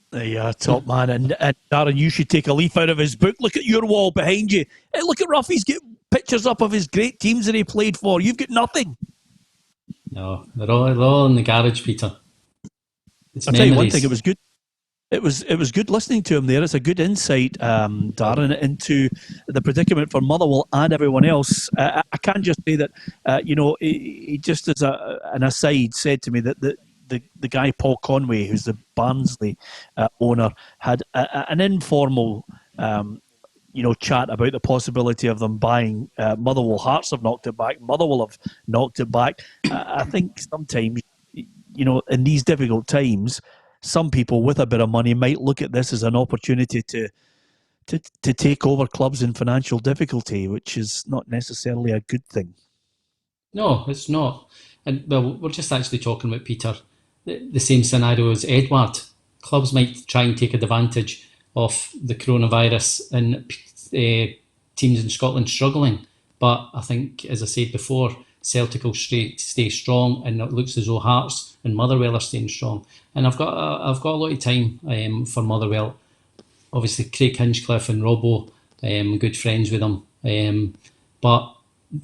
There you are, top man. And Darren, you should take a leaf out of his book. Look at your wall behind you. Hey, look at Roughie's get pictures up of his great teams that he played for. You've got nothing. No, they're all in the garage, Peter. It's I'll tell you one thing, it was good. It was good listening to him there. It's a good insight, Darren, into the predicament for Motherwell and everyone else. I can just say that, he just as an aside said to me that the guy Paul Conway, who's the Barnsley owner, had an informal chat about the possibility of them buying Motherwell. Hearts have knocked it back. Motherwell have knocked it back. I think sometimes, in these difficult times, some people with a bit of money might look at this as an opportunity to take over clubs in financial difficulty, which is not necessarily a good thing. No, it's not. And well, we're just actually talking about, Peter, the same scenario as Edward. Clubs might try and take advantage of the coronavirus and teams in Scotland struggling. But I think, as I said before, Celtic will stay strong, and it looks as though Hearts and Motherwell are staying strong. And I've got a lot of time for Motherwell. Obviously, Craig Hinchcliffe and Robbo, good friends with them. But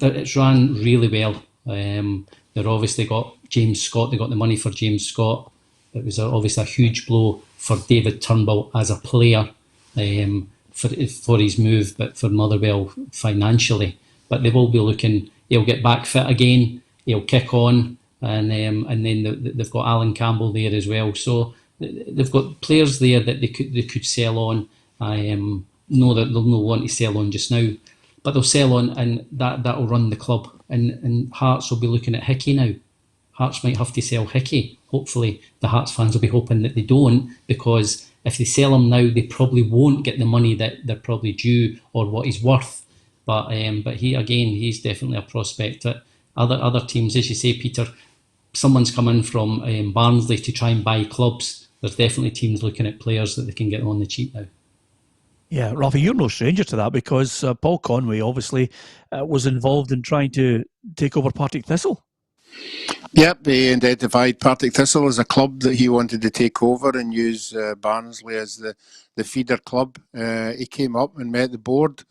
it's run really well. They've obviously got James Scott. They got the money for James Scott. It was obviously a huge blow for David Turnbull as a player for his move, but for Motherwell financially. But they will be looking. He'll get back fit again. He'll kick on, and then they've got Alan Campbell there as well. So they've got players there that they could sell on. I know that they'll not want to sell on just now, but they'll sell on, and that'll run the club. And Hearts will be looking at Hickey now. Hearts might have to sell Hickey. Hopefully, the Hearts fans will be hoping that they don't, because if they sell him now, they probably won't get the money that they're probably due or what he's worth. But he's definitely a prospect. Other teams, as you say, Peter, someone's come in from Barnsley to try and buy clubs. There's definitely teams looking at players that they can get on the cheap now. Yeah, Roughie, you're no stranger to that, because Paul Conway obviously was involved in trying to take over Partick Thistle. Yep, he identified Partick Thistle as a club that he wanted to take over and use Barnsley as the feeder club. He came up and met the board.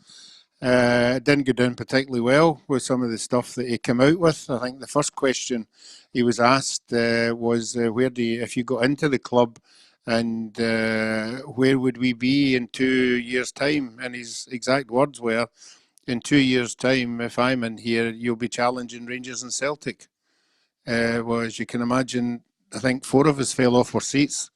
It didn't go down particularly well with some of the stuff that he came out with. I think the first question he was asked was, if you got into the club, and where would we be in 2 years' time? And his exact words were, in 2 years' time, if I'm in here, you'll be challenging Rangers and Celtic. Well, as you can imagine, I think 4 of us fell off our seats.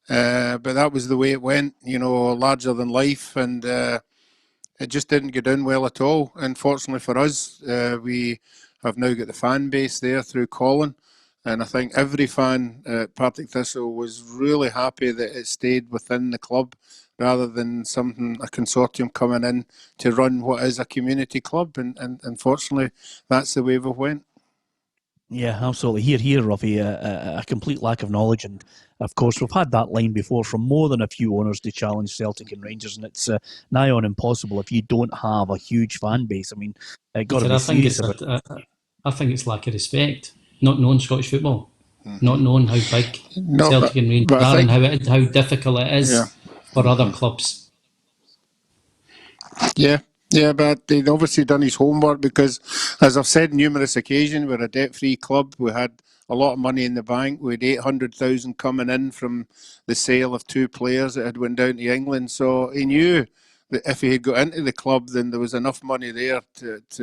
But that was the way it went, larger than life, and it just didn't go down well at all. Unfortunately for us, we have now got the fan base there through Colin, and I think every fan at Partick Thistle was really happy that it stayed within the club rather than a consortium coming in to run what is a community club, and unfortunately that's the way we went. Yeah, absolutely. Here, Roughie, a complete lack of knowledge. And, of course, we've had that line before from more than a few owners to challenge Celtic and Rangers, and it's nigh on impossible if you don't have a huge fan base. I mean, got to be serious about it. I think it's lack of respect. Not knowing Scottish football. Not knowing how big Celtic and Rangers are, and how difficult it is for other clubs. Yeah, but they'd obviously done his homework, because, as I've said on numerous occasions, we're a debt-free club. We had a lot of money in the bank. We had 800,000 coming in from the sale of 2 players that had went down to England. So he knew that if he had got into the club, then there was enough money there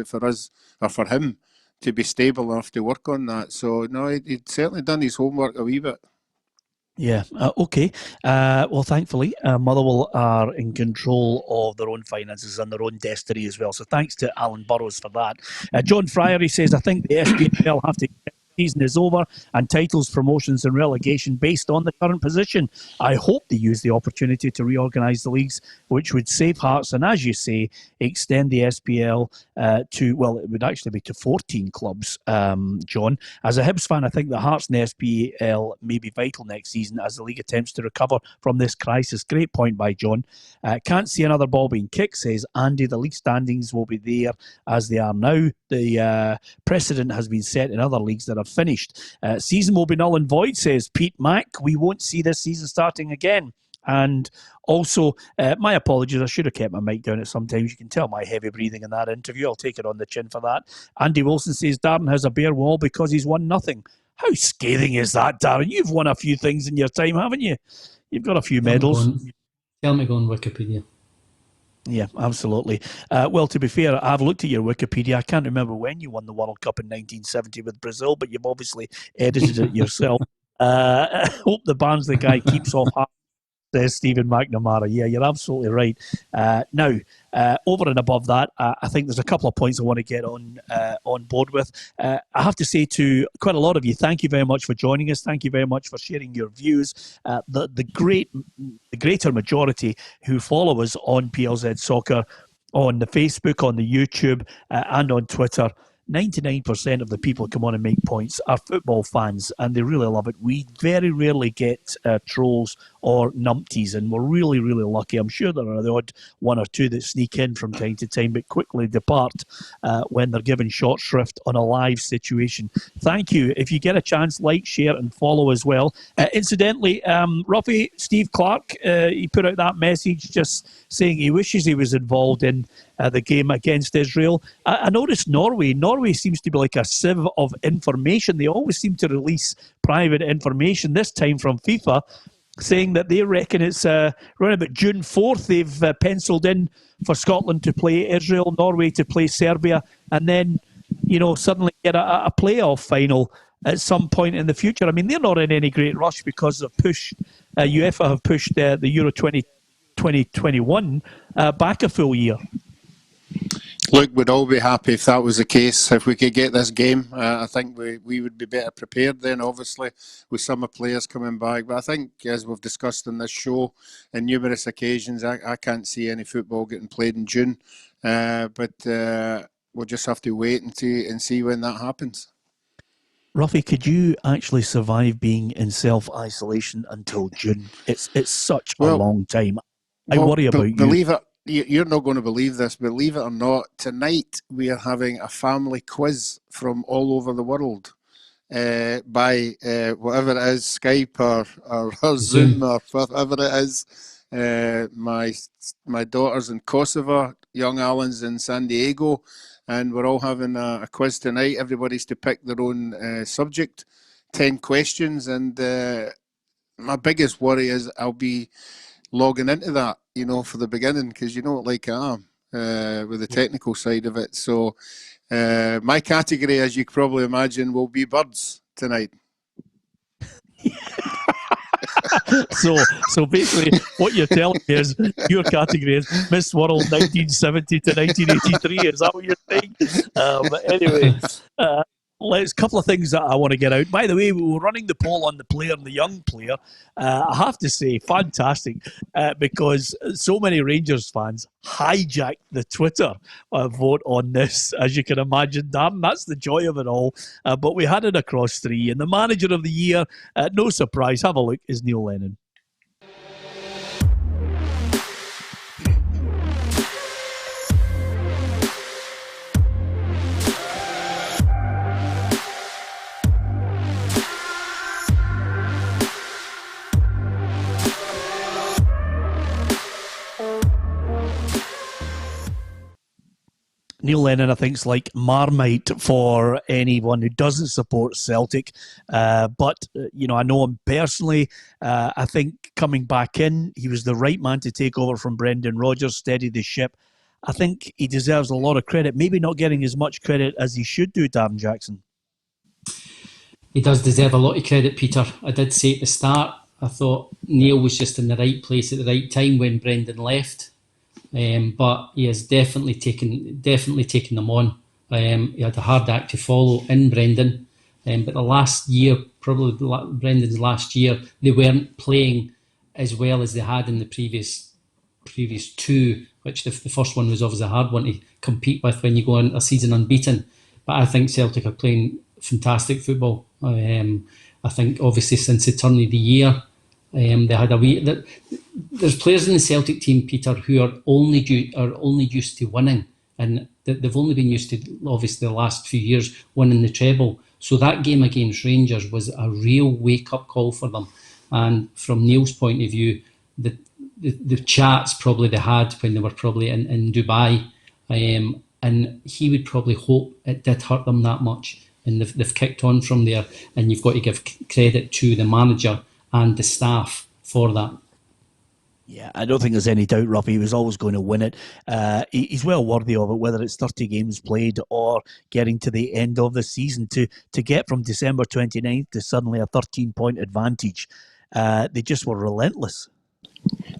for us, or for him, to be stable enough to work on that. So, no, he'd certainly done his homework a wee bit. Yeah, okay. Well, thankfully, Motherwell are in control of their own finances and their own destiny as well. So thanks to Alan Burrows for that. John Fryery says, I think the SPFL have to... season is over and titles, promotions and relegation based on the current position. I hope they use the opportunity to reorganise the leagues, which would save Hearts and, as you say, extend the SPL to, well, it would actually be to 14 clubs, John. As a Hibs fan, I think the Hearts and the SPL may be vital next season as the league attempts to recover from this crisis. Great point by John. Can't see another ball being kicked, says Andy. The league standings will be there as they are now. The precedent has been set in other leagues that have finished. Season will be null and void, says Pete Mack. We won't see this season starting again. And also, my apologies, I should have kept my mic down at some times. You can tell my heavy breathing in that interview. I'll take it on the chin for that. Andy Wilson says Darren has a bare wall because he's won nothing. How scathing is that, Darren? You've won a few things in your time, haven't you? You've got a few medals. Tell me to go on Wikipedia. Yeah, absolutely. Well, to be fair, I've looked at your Wikipedia. I can't remember when you won the World Cup in 1970 with Brazil, but you've obviously edited it yourself. Hope the Barnsley guy keeps off half, says Stephen McNamara. Yeah, you're absolutely right. Now, over and above that, I think there's a couple of points I want to get on board with. I have to say to quite a lot of you, thank you very much for joining us. Thank you very much for sharing your views. The greater majority who follow us on PLZ Soccer, on the Facebook, on the YouTube, and on Twitter, 99% of the people who come on and make points are football fans, and they really love it. We very rarely get trolls or numpties, and we're really, really lucky. I'm sure there are the odd one or two that sneak in from time to time, but quickly depart when they're given short shrift on a live situation. Thank you. If you get a chance, like, share, and follow as well. Incidentally, Roughie, Steve Clark, he put out that message just saying he wishes he was involved in the game against Israel. I noticed Norway seems to be like a sieve of information. They always seem to release private information, this time from FIFA, saying that they reckon it's around about June 4th they've penciled in for Scotland to play Israel, Norway to play Serbia, and then, suddenly get a playoff final at some point in the future. I mean, they're not in any great rush because of UEFA have pushed the Euro 2021 back a full year. Look, we'd all be happy if that was the case. If we could get this game, I think we would be better prepared then, obviously, with some of the players coming back. But I think, as we've discussed in this show on numerous occasions, I can't see any football getting played in June. But we'll just have to wait and see when that happens. Roughie, could you actually survive being in self-isolation until June? It's such a long time. I worry about you. Believe it. You're not going to believe this, believe it or not, tonight we are having a family quiz from all over the world by whatever it is, Skype or Zoom or whatever it is. My daughter's in Kosovo, young Alan's in San Diego, and we're all having a quiz tonight. Everybody's to pick their own subject, 10 questions, and my biggest worry is I'll be logging into that, for the beginning, because like I am with the technical side of it. So my category, as you can probably imagine, will be birds tonight. So basically what you're telling me is your category is Miss World 1970 to 1983. Is that what you're saying? Anyway, a couple of things that I want to get out. By the way, we were running the poll on the player and the young player. I have to say, fantastic, because so many Rangers fans hijacked the Twitter vote on this, as you can imagine. Damn, that's the joy of it all. But we had it across three. And the manager of the year, no surprise, have a look, is Neil Lennon. Neil Lennon, I think, is like Marmite for anyone who doesn't support Celtic. But I know him personally. I think coming back in, he was the right man to take over from Brendan Rodgers, steady the ship. I think he deserves a lot of credit, maybe not getting as much credit as he should do, Darren Jackson. He does deserve a lot of credit, Peter. I did say at the start, I thought Neil was just in the right place at the right time when Brendan left. But he has definitely taken them on. He had a hard act to follow in Brendan. But the last year, probably Brendan's last year, they weren't playing as well as they had in the previous two, which the first one was obviously a hard one to compete with when you go on a season unbeaten. But I think Celtic are playing fantastic football. I think obviously since the turn of the year, they had a wee. There's players in the Celtic team, Peter, who are only used to winning, and they've only been used to, obviously, the last few years winning the treble. So that game against Rangers was a real wake-up call for them. And from Neil's point of view, the chats probably they had when they were probably in Dubai, and he would probably hope it did hurt them that much. And they've kicked on from there. And you've got to give credit to the manager and the staff for that. Yeah, I don't think there's any doubt, Roughie. He was always going to win it. He's well worthy of it, whether it's 30 games played or getting to the end of the season. To get from December 29th to suddenly a 13-point advantage, they just were relentless.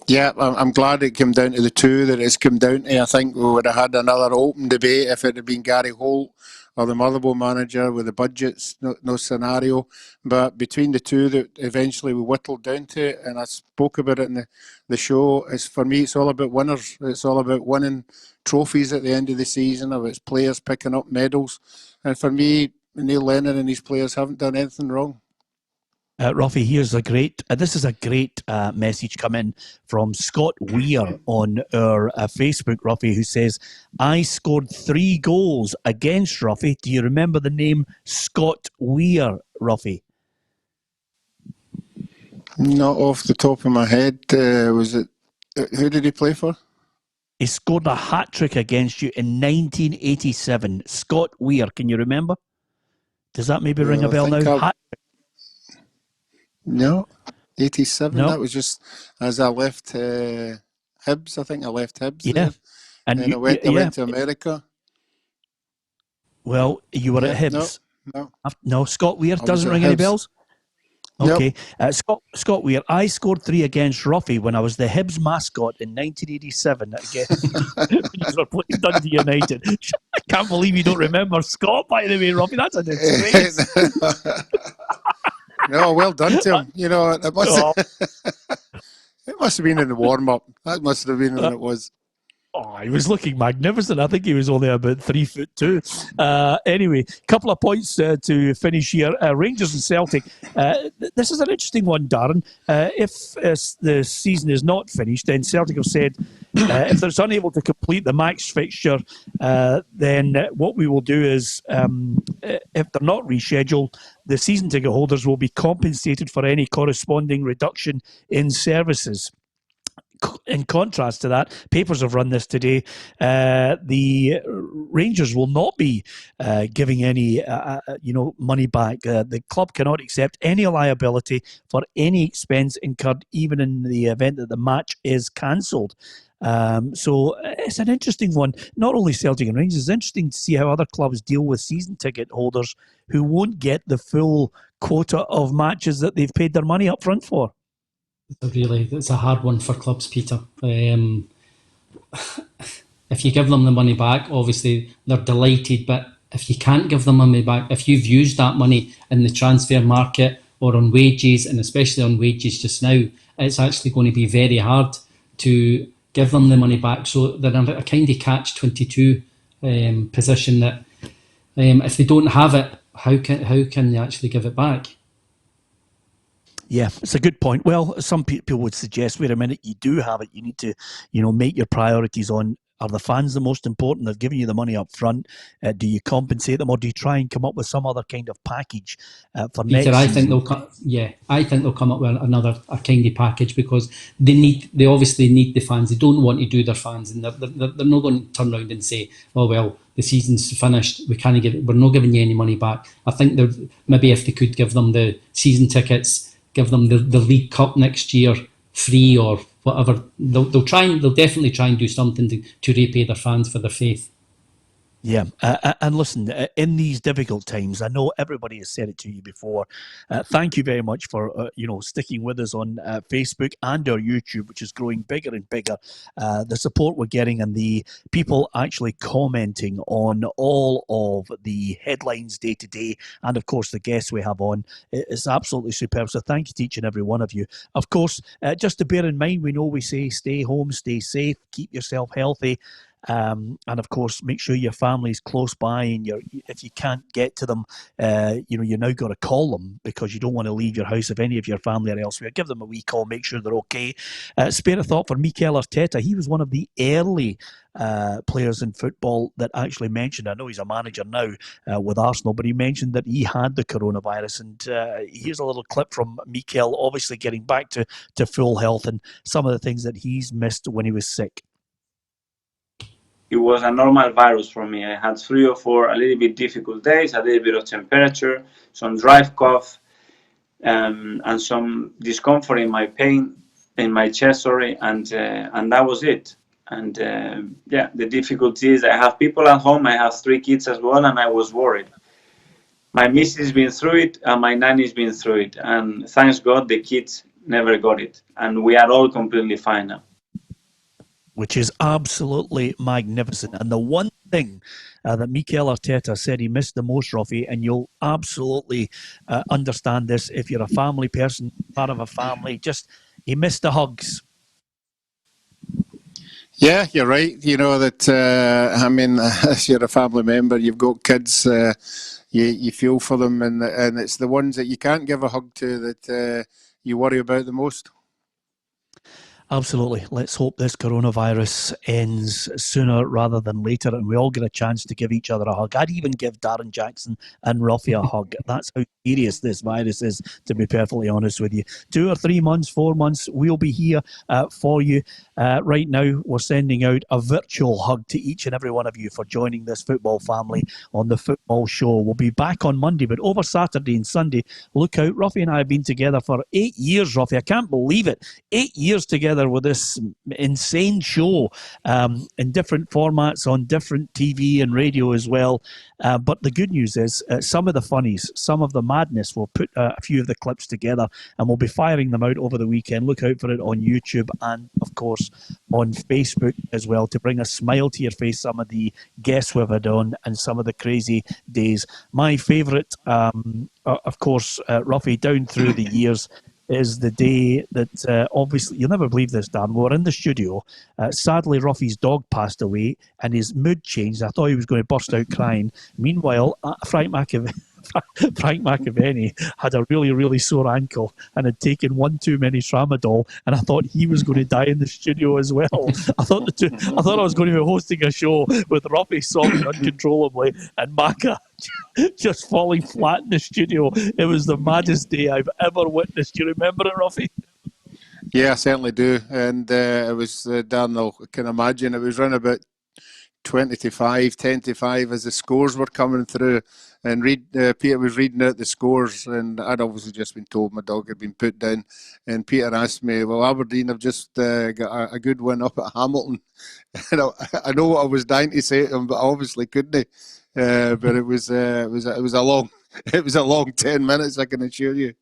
Yeah, I'm glad it came down to the two that it's come down to. I think we would have had another open debate if it had been Gary Holt or the Motherwell manager with the budgets, no scenario. But between the two that eventually we whittled down to it, and I spoke about it in the show, for me, it's all about winners. It's all about winning trophies at the end of the season, or it's players picking up medals. And for me, Neil Lennon and his players haven't done anything wrong. Roughie, this is a great message come in from Scott Weir on our Facebook, Roughie, who says, I scored 3 goals against Roughie. Do you remember the name Scott Weir, Roughie? Not off the top of my head. Was it? Who did he play for? He scored a hat-trick against you in 1987. Scott Weir, can you remember? Does that maybe ring a bell now? No, 87. No? That was just as I left Hibs. I think I left Hibs there. And I went to America. Well, you were at Hibs. No, Scott Weir doesn't ring any bells? Okay. Nope. Scott Weir, I scored 3 against Roughie when I was the Hibs mascot in 1987 when you were playing Dundee United. I can't believe you don't remember Scott, by the way, Roughie. That's a disgrace. No, well done to him. You know, it must have been in the warm-up. That must have been when it was. Oh, he was looking magnificent. I think he was only about 3'2". Anyway, couple of points to finish here. Rangers and Celtic. This is an interesting one, Darren. If the season is not finished, then Celtic have said if they're unable to complete the max fixture, then what we will do is, if they're not rescheduled, the season ticket holders will be compensated for any corresponding reduction in services. In contrast to that, papers have run this today. The Rangers will not be giving any, money back. The club cannot accept any liability for any expense incurred, even in the event that the match is cancelled. So it's an interesting one. Not only Celtic and Rangers, it's interesting to see how other clubs deal with season ticket holders who won't get the full quota of matches that they've paid their money up front for. It's a hard one for clubs, Peter. If you give them the money back, obviously they're delighted, but if you can't give them money back, if you've used that money in the transfer market or on wages, and especially on wages just now, it's actually going to be very hard to give them the money back. So they're in a kind of catch-22 position that if they don't have it, how can they actually give it back? Yeah, it's a good point. Well, some people would suggest, wait a minute, you do have it. You need to, make your priorities on, are the fans the most important? They're giving you the money up front. Do you compensate them, or do you try and come up with some other kind of package for next season? I think they'll come up with a kind of package, because they obviously need the fans. They don't want to do their fans, and they're not going to turn around and say, oh well, the season's finished, we're not giving you any money back. I think maybe if they could give them the season tickets, give them the League Cup next year free or whatever, they'll definitely try and do something to repay their fans for their faith. Yeah, and listen, in these difficult times, I know everybody has said it to you before. Thank you very much for sticking with us on Facebook and our YouTube, which is growing bigger and bigger. The support we're getting and the people actually commenting on all of the headlines day to day, and of course the guests we have on, is absolutely superb. So thank you to each and every one of you. Of course, just to bear in mind, we know we say stay home, stay safe, keep yourself healthy. And of course, make sure your family's close by, and if you can't get to them, you now got to call them, because you don't want to leave your house if any of your family are elsewhere. Give them a wee call, make sure they're okay. Spare a thought for Mikel Arteta. He was one of the early players in football that actually mentioned, I know he's a manager now with Arsenal, but he mentioned that he had the coronavirus. And here's a little clip from Mikel, obviously getting back to full health, and some of the things that he's missed when he was sick. It was a normal virus for me. I had 3 or 4 a little bit difficult days, a little bit of temperature, some dry cough, and some discomfort in my pain. in my chest, and that was it. And the difficulty is I have people at home. I have 3 kids as well, and I was worried. My missus been through it, and my nanny's been through it, and thanks God the kids never got it, and we are all completely fine now. Which is absolutely magnificent. And the one thing that Mikel Arteta said he missed the most, Roughie, and you'll absolutely understand this if you're a family person, part of a family, he missed the hugs. Yeah, you're right. You know that, as you're a family member, you've got kids, you feel for them, and it's the ones that you can't give a hug to that you worry about the most. Absolutely. Let's hope this coronavirus ends sooner rather than later and we all get a chance to give each other a hug. I'd even give Darren Jackson and Roughie a hug. That's how serious this virus is, to be perfectly honest with you. 2 or 3 months, 4 months, we'll be here for you. Right now, we're sending out a virtual hug to each and every one of you for joining this football family on the football show. We'll be back on Monday, but over Saturday and Sunday, look out. Roughie and I have been together for 8 years, Roughie. I can't believe it. 8 years together with this insane show in different formats on different TV and radio as well. But the good news is some of the funnies, some of the madness, we'll put a few of the clips together and we'll be firing them out over the weekend. Look out for it on YouTube and, of course, on Facebook as well to bring a smile to your face, some of the guests we've had on and some of the crazy days. My favourite, of course, Roughie, down through the years, is the day that, obviously, you'll never believe this, Dan, we were in the studio. Sadly, Roughie's dog passed away and his mood changed. I thought he was going to burst out crying. Meanwhile, Frank McAvenny had a really, really sore ankle and had taken one too many tramadol, and I thought he was going to die in the studio as well. I thought I was going to be hosting a show with Roughie sobbing uncontrollably and Macca just falling flat in the studio. It was the maddest day I've ever witnessed. Do you remember it, Roughie? Yeah, I certainly do. And it was, Darren, I can imagine, it was around about 20 to 5, 10 to 5 as the scores were coming through. And Peter was reading out the scores, and I'd obviously just been told my dog had been put down. And Peter asked me, well, Aberdeen have just got a good win up at Hamilton. And I know what I was dying to say to him, but I obviously couldn't. But it was a long 10 minutes, I can assure you.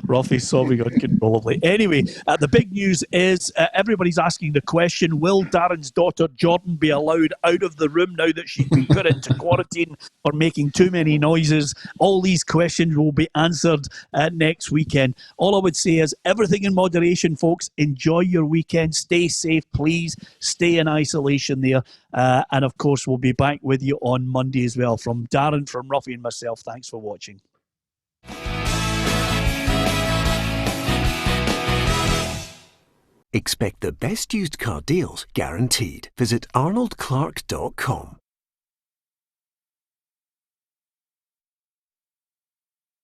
Roughie sobbing uncontrollably. Anyway, the big news is everybody's asking the question, will Darren's daughter Jordan be allowed out of the room now that she's been put into quarantine for making too many noises? All these questions will be answered next weekend. All I would say is everything in moderation, folks. Enjoy your weekend. Stay safe, please. Stay in isolation there. And of course, we'll be back with you on Monday as well. From Darren, from Roughie and myself, thanks for watching. Expect the best used car deals guaranteed. Visit arnoldclark.com.